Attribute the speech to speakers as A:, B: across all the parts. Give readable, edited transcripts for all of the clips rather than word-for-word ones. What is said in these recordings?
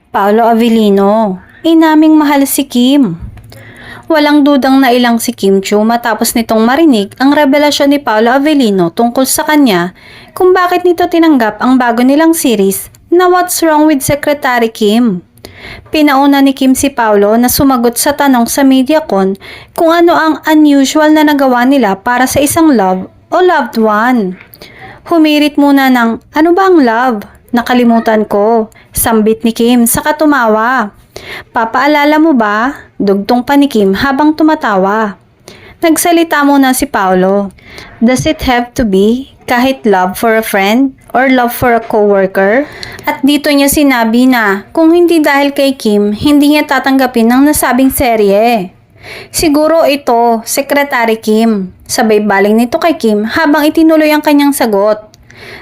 A: Paolo Avellino, inaming mahal si Kim. Walang dudang nailang si Kim Chiu matapos nitong marinig ang revelasyon ni Paolo Avellino tungkol sa kanya kung bakit nito tinanggap ang bago nilang series na What's Wrong with Secretary Kim. Pinauna ni Kim si Paolo na sumagot sa tanong sa MediaCon kung ano ang unusual na nagawa nila para sa isang love o loved one. Humirit muna ng, ano ba ang love? Nakalimutan ko. Sambit ni Kim saka tumawa. Papaalala mo ba? Dugtong pa ni Kim habang tumatawa. Nagsalita muna si Paolo. Does it have to be kahit love for a friend or love for a coworker? At dito niya sinabi na kung hindi dahil kay Kim, hindi niya tatanggapin ang nasabing serye. Siguro ito, Secretary Kim. Sabay baling nito kay Kim habang itinuloy ang kanyang sagot.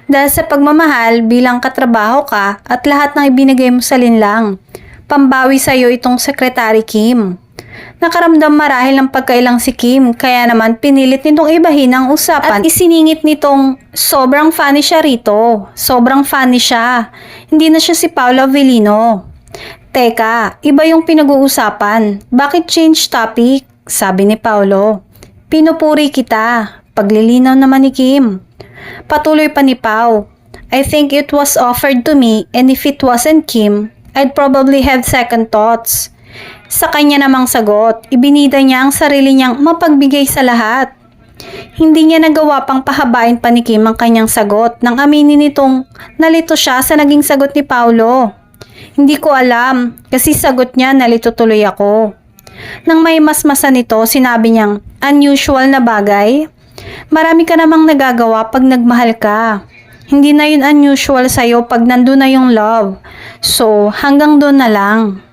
A: Dahil sa pagmamahal bilang katrabaho ka at lahat ng ibinigay mo sa linlang. Pambawi sa iyo itong Secretary Kim. Nakaramdam marahil ng pagkailang si Kim kaya naman pinilit nitong ibahin ang usapan at isiningit nitong sobrang funny siya rito. Sobrang funny siya. Hindi na siya si Paolo Avellino. Teka, iba yung pinag-uusapan. Bakit change topic? Sabi ni Paolo. Pinupuri kita. Paglilinaw naman ni Kim. Patuloy pa ni Pao. I think it was offered to me and if it wasn't Kim, I'd probably have second thoughts. Sa kanya namang sagot, ibinida niya ang sarili niyang mapagbigay sa lahat. Hindi niya nagawa pang pahabain pa ni Kim ang kanyang sagot nang aminin nitong nalito siya sa naging sagot ni Paolo. Hindi ko alam kasi sagot niya nalito tuloy ako. Nang may masmasan nito, sinabi niyang unusual na bagay. Marami ka namang nagagawa pag nagmahal ka. Hindi na yun unusual sa'yo pag nandun na yung love. So, hanggang doon na lang.